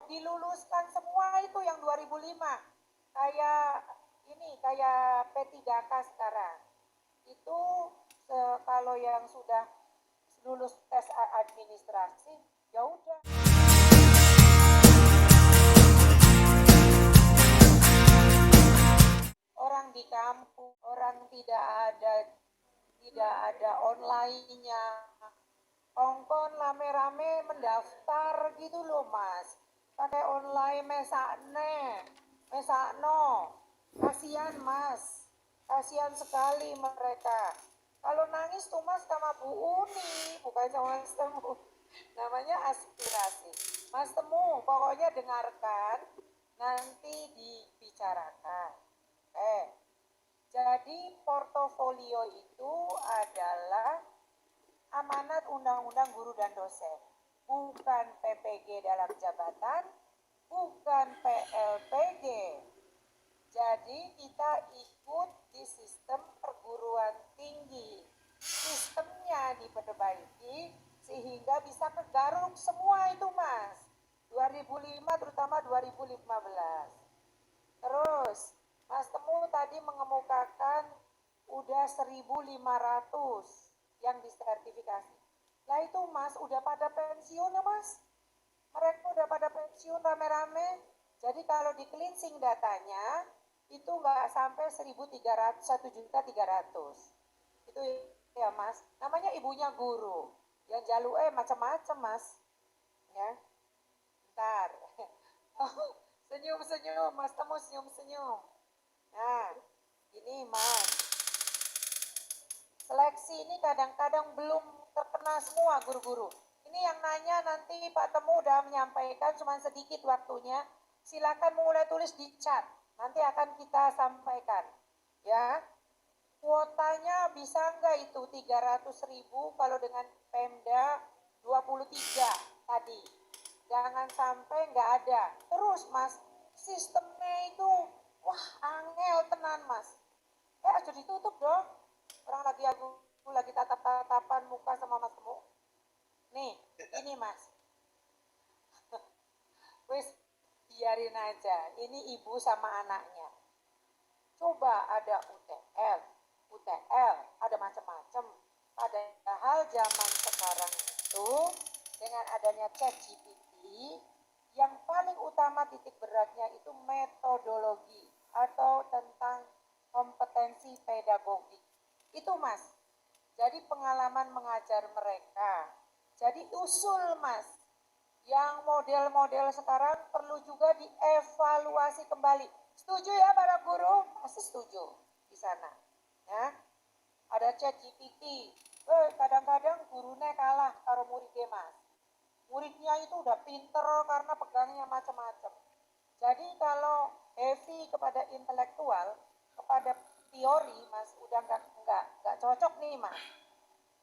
diluluskan semua itu yang 2005. Kayak kayak P3K sekarang. Itu kalau yang sudah lulus tes administrasi, ya udah. Orang di kampung, orang tidak ada online-nya. Kongkon rame-rame mendaftar gitu loh mas. Pakai online mesakno. Kasihan mas. Kasihan sekali mereka. Kalau nangis tuh mas sama Bu Uni, bukan sama Mas Temu. Namanya aspirasi. Mas Temu, pokoknya dengarkan, nanti dibicarakan. Jadi portofolio itu adalah amanat undang-undang guru dan dosen, bukan PPG dalam jabatan, bukan PLPG. Jadi kita ikut di sistem perguruan tinggi. Sistemnya diperbaiki sehingga bisa kegaruk semua itu mas. 2005 terutama 2015. Terus Mas Temu tadi mengemukakan udah 1.500 yang disertifikasi. Lah itu mas udah pada pensiun ya mas. Mereka udah pada pensiun rame-rame. Jadi kalau di cleansing datanya itu nggak sampai 1.300. Itu ya mas. Namanya ibunya guru. Yang jaluk macam-macam mas. Ya. Bentar. Senyum-senyum, mas Temu senyum-senyum. Nah, ini mas. Seleksi ini kadang-kadang belum terkena semua guru-guru. Ini yang nanya nanti Pak Temu udah menyampaikan cuma sedikit waktunya. Silakan mulai tulis di chat. Nanti akan kita sampaikan. Ya. Kuotanya bisa enggak itu 300.000 kalau dengan Pemda 23 tadi. Jangan sampai enggak ada. Terus Mas, sistemnya itu wah angel tenan Mas. Aja ditutup dong. Orang aku lagi tatap-tatapan muka sama Mas Temu. Nih, ini Mas. Wis biarin aja. Ini ibu sama anaknya. Coba ada UTL, ada macam-macam. Padahal zaman sekarang itu dengan adanya ChatGPT, yang paling utama titik beratnya itu metodologi atau tentang kompetensi pedagogik. Itu mas. Jadi pengalaman mengajar mereka. Jadi usul mas. Yang model-model sekarang perlu juga dievaluasi kembali. Setuju ya para guru? Pasti setuju di sana. Ya. Ada ChatGPT. Kadang-kadang gurunya kalah karo muridnya mas. Muridnya itu udah pinter karena pegangnya macam-macam. Jadi kalau heavy kepada intelektual, kepada teori mas udah nggak cocok nih mas.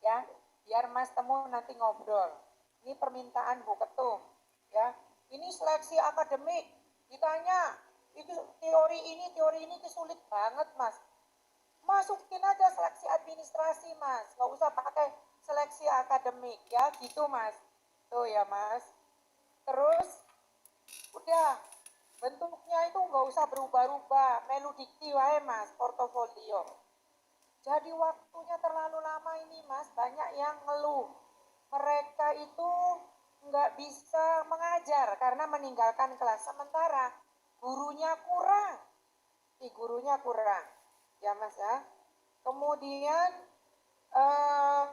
Ya, biar mas Temu nanti ngobrol. Ini permintaan Bu Ketum. Ya, ini seleksi akademik. Ditanya, itu teori ini sulit banget mas. Masukin aja seleksi administrasi mas, nggak usah pakai seleksi akademik ya, gitu mas. Tuh ya mas. Terus udah bentuknya itu nggak usah berubah-ubah, melu dikti wae mas, portofolio. Jadi waktunya terlalu lama ini mas, banyak yang ngeluh. Mereka itu nggak bisa mengajar karena meninggalkan kelas, sementara gurunya kurang. Gurunya kurang, ya mas ya. Kemudian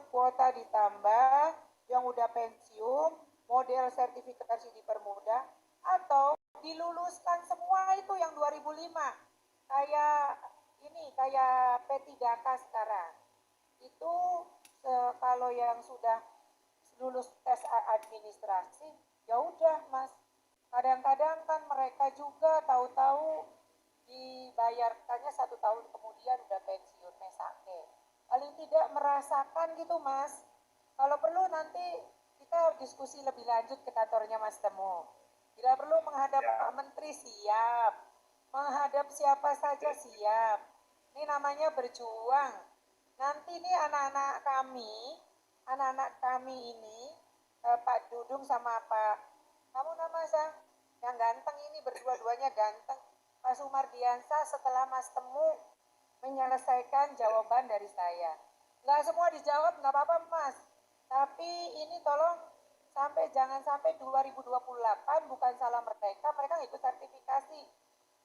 kuota ditambah, yang udah pensiun, model sertifikasi dipermudah, atau diluluskan semua itu yang 2005. Kayak P3K sekarang. Itu kalau yang sudah lulus tes administrasi, ya udah mas. Kadang-kadang kan mereka juga tahu-tahu dibayarkannya 1 tahun kemudian udah pensiun mesake. Paling tidak merasakan gitu mas. Kalau perlu nanti kita diskusi lebih lanjut ke kantornya Mas Temu. Bila perlu menghadap Pak Menteri siap, menghadap siapa saja siap. Ini namanya berjuang. Nanti nih anak-anak kami ini Pak Dudung sama Pak, kamu nama saya? Yang ganteng ini berdua-duanya ganteng. Mas Sumardiansa setelah Mas Temu menyelesaikan jawaban dari saya. Nggak semua dijawab, nggak apa-apa Mas. Tapi ini tolong jangan sampai 2028 bukan salah mereka ikut sertifikasi.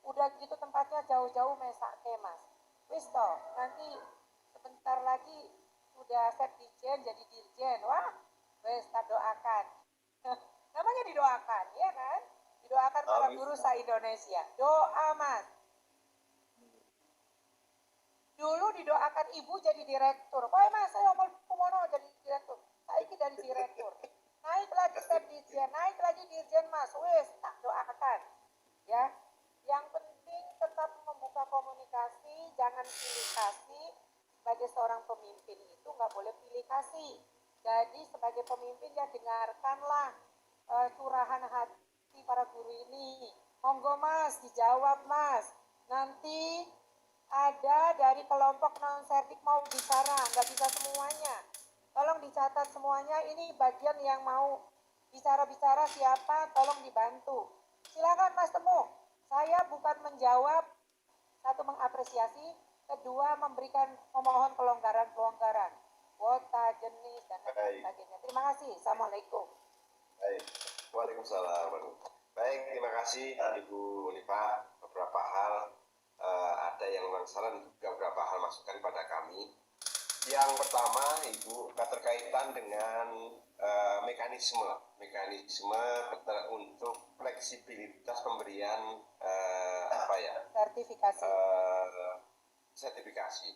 Udah gitu tempatnya jauh-jauh mesake Mas. Wis toh, nanti sebentar lagi sudah set dirjen jadi dirjen. Wah, wis tak doakan. Namanya didoakan, ya kan? Didoakan para guru se-Indonesia. Doa Mas. Dulu didoakan ibu jadi direktur. Kok Mas, saya mau kumono jadi direktur. Saiki dari direktur. Naik lagi step dirjen, naik lagi dirjen Mas. Wes, tak doakan. Ya. Yang penting tetap membuka komunikasi, jangan pilih kasih. Sebagai seorang pemimpin itu nggak boleh pilih kasih. Jadi sebagai pemimpin ya dengarkanlah curahan hati para guru ini. Monggo Mas, dijawab Mas. Nanti ada dari kelompok non-sertif mau bicara, nggak bisa semuanya. Tolong dicatat semuanya, ini bagian yang mau bicara-bicara siapa, tolong dibantu. Silakan Mas Temu, saya bukan menjawab, satu mengapresiasi, kedua memberikan memohon kelonggaran-kelonggaran, kuota, jenis, dan lain sebagainya. Terima kasih, Assalamualaikum. Baik, Waalaikumsalam. Baik, terima kasih Ibu Unifa. Beberapa hal ada yang saran juga beberapa hal masukan pada kami. Yang pertama, Ibu, keterkaitan dengan mekanisme untuk fleksibilitas pemberian sertifikasi.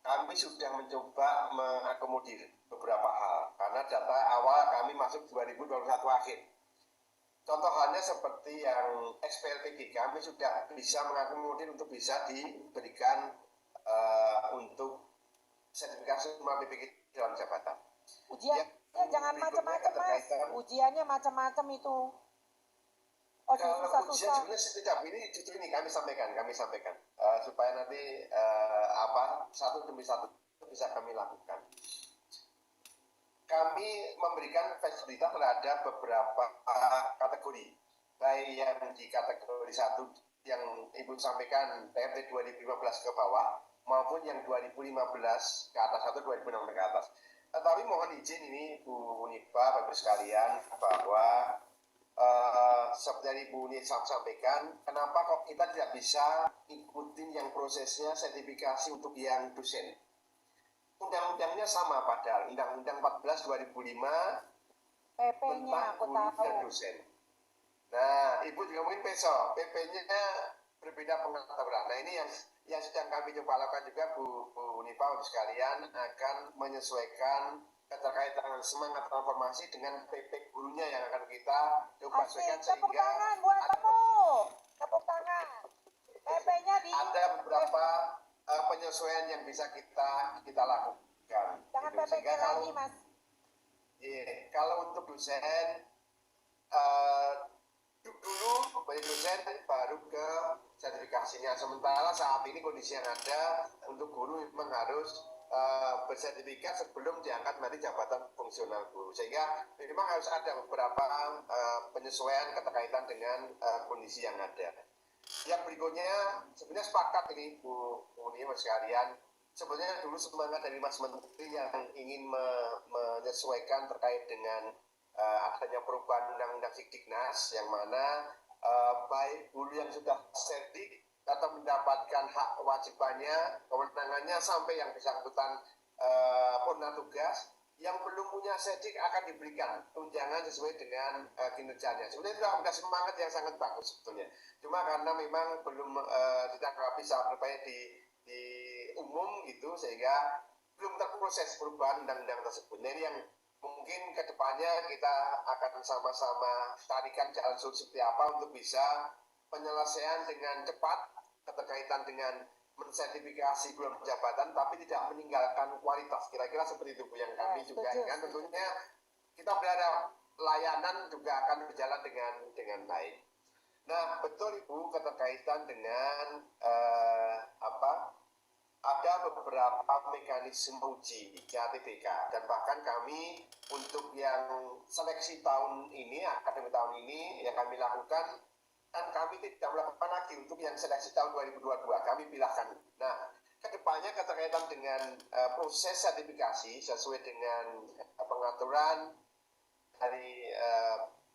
Kami sudah mencoba mengakomodir beberapa hal karena data awal kami masuk 2021 akhir. Contoh halnya seperti yang SPLTG kami sudah bisa mengakomodir untuk bisa diberikan untuk sertifikasi melalui BPKT dalam jabatan. Ujiannya jangan macam-macam Mas. Ujiannya macam-macam itu. Oh, kalau ujian sebenarnya setiap ini justru ini kami sampaikan supaya nanti satu demi satu bisa kami lakukan. Kami memberikan fasilitas terhadap beberapa kategori, baik yang di kategori 1 yang Ibu sampaikan PRT 2015 ke bawah maupun yang 2015 ke atas atau 2016 ke atas. Tetapi mohon izin ini Bu Unifa, Bapak sekalian, bahwa seperti Ibu Unifa sampaikan, kenapa kok kita tidak bisa ikutin yang prosesnya sertifikasi untuk yang dosen? Undang-undangnya sama padahal, Undang-Undang 14 2005 PP-nya aku tahu. Dan dosen. Nah, Ibu juga mungkin besok PP-nya berbeda pengaturan. Nah, ini yang sedang kami coba lakukan juga Bu Unifa sekalian akan menyesuaikan keterkaitan dengan semangat transformasi dengan PP gurunya yang akan kita coba sesuaikan sehingga tepuk tangan buat kamu. Tepuk tangan. PP-nya ada beberapa penyesuaian yang bisa kita lakukan. Jangan PP lagi, Mas. Kalau untuk dosen dulu bagi dosen baru ke sertifikasinya. Sementara saat ini kondisi yang ada untuk guru memang harus bersertifikat sebelum diangkat nanti jabatan fungsional guru. Sehingga memang harus ada beberapa penyesuaian keterkaitan dengan kondisi yang ada. Yang berikutnya sebenarnya sepakat ini Bu Uni sekalian, sebenarnya dulu semangat dari Mas Menteri yang ingin menyesuaikan terkait dengan adanya perubahan Undang-Undang Sikdiknas yang mana baik guru yang sudah sertik atau mendapatkan hak kewajibannya, kewenangannya sampai yang bersangkutan purna tugas, yang belum punya sedik akan diberikan tunjangan sesuai dengan kinerjanya. Sebenarnya itu ada semangat yang sangat bagus sebetulnya. Cuma karena memang belum ditanggapi secara terbaik di umum gitu, sehingga belum terproses perubahan undang-undang tersebut. Nah, ini yang mungkin kedepannya kita akan sama-sama tarikan jalan seperti apa untuk bisa penyelesaian dengan cepat keterkaitan dengan mensertifikasi guru jabatan tapi tidak meninggalkan kualitas. Kira-kira seperti itu Bu yang kami juga kan tentunya kita berharap layanan juga akan berjalan dengan baik. Nah, betul Ibu keterkaitan dengan ada beberapa mekanisme uji CATBK dan bahkan kami untuk yang seleksi tahun ini, akademik tahun ini yang kami lakukan, dan kami tidak melakukan lagi untuk yang seleksi tahun 2022, kami pilahkan. Nah, kedepannya keterkaitan dengan proses sertifikasi sesuai dengan pengaturan dari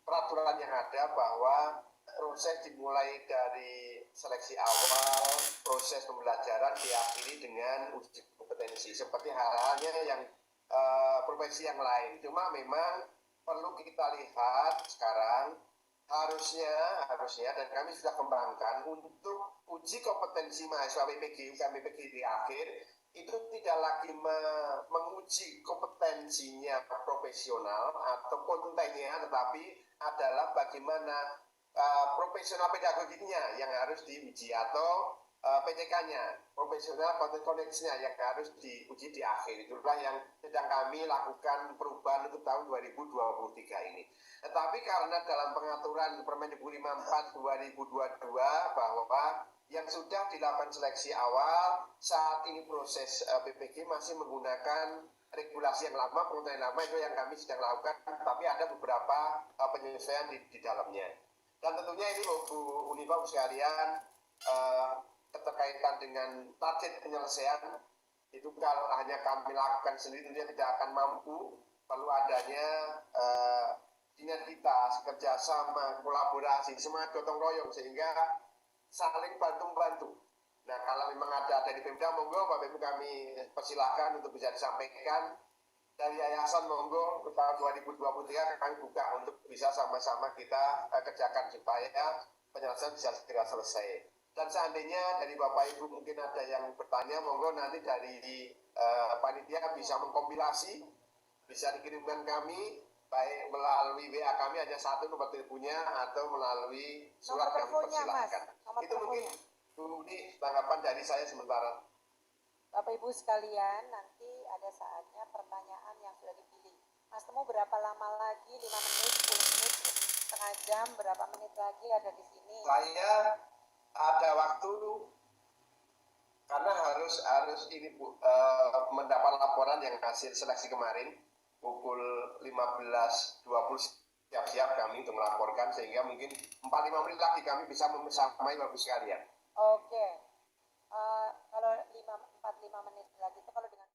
peraturan yang ada bahwa proses dimulai dari seleksi awal, proses pembelajaran diakhiri dengan uji kompetensi seperti halnya yang profesi yang lain. Cuma memang perlu kita lihat sekarang harusnya dan kami sudah kembangkan untuk uji kompetensi mahasiswa PPG UKM PPG di akhir itu tidak lagi menguji kompetensinya profesional atau kontennya, tetapi adalah bagaimana profesional pedagoginya yang harus diuji atau PTK-nya, profesional content knowledge-nya yang harus diuji di akhir. Itulah yang sedang kami lakukan perubahan untuk tahun 2023 ini. Tetapi karena dalam pengaturan Permendikbud 54 2022 bahwa yang sudah dilakukan seleksi awal, saat ini proses PPG masih menggunakan regulasi yang lama, pengetahuan lama itu yang kami sedang lakukan, tapi ada beberapa penyesuaian di dalamnya. Dan tentunya ini Bu Unifa sekalian, keterkaitan dengan target penyelesaian itu kalau hanya kami lakukan sendiri tentunya tidak akan mampu, perlu adanya sinergitas, kerjasama, kolaborasi, semangat gotong royong sehingga saling bantu-bantu. Nah, kalau memang ada dari Pemda, monggo Bapak Ibu kami persilahkan untuk bisa disampaikan. Dari yayasan monggo ke tahun 2023 kami buka untuk bisa sama-sama kita kerjakan supaya penyelesaian bisa segera selesai. Dan seandainya dari Bapak Ibu mungkin ada yang bertanya, monggo nanti dari panitia bisa mengkompilasi, bisa dikirimkan kami, baik melalui WA kami hanya satu nomor teleponnya atau melalui surat kami persilahkan. Itu mungkin Bu Uni tanggapan dari saya sementara. Bapak Ibu sekalian, nanti ada saatnya pertanyaan yang sudah dipilih. Mas Temu berapa lama lagi? 5 menit, 10 menit, setengah jam, berapa menit lagi ada di sini? Saya ada waktu karena harus ini Bu, mendapat laporan yang hasil seleksi kemarin pukul 15.20 siap-siap kami untuk melaporkan sehingga mungkin 4-5 menit lagi kami bisa mempersamai Bapak sekalian. Oke. Kalau 45 menit lagi itu kalau dengan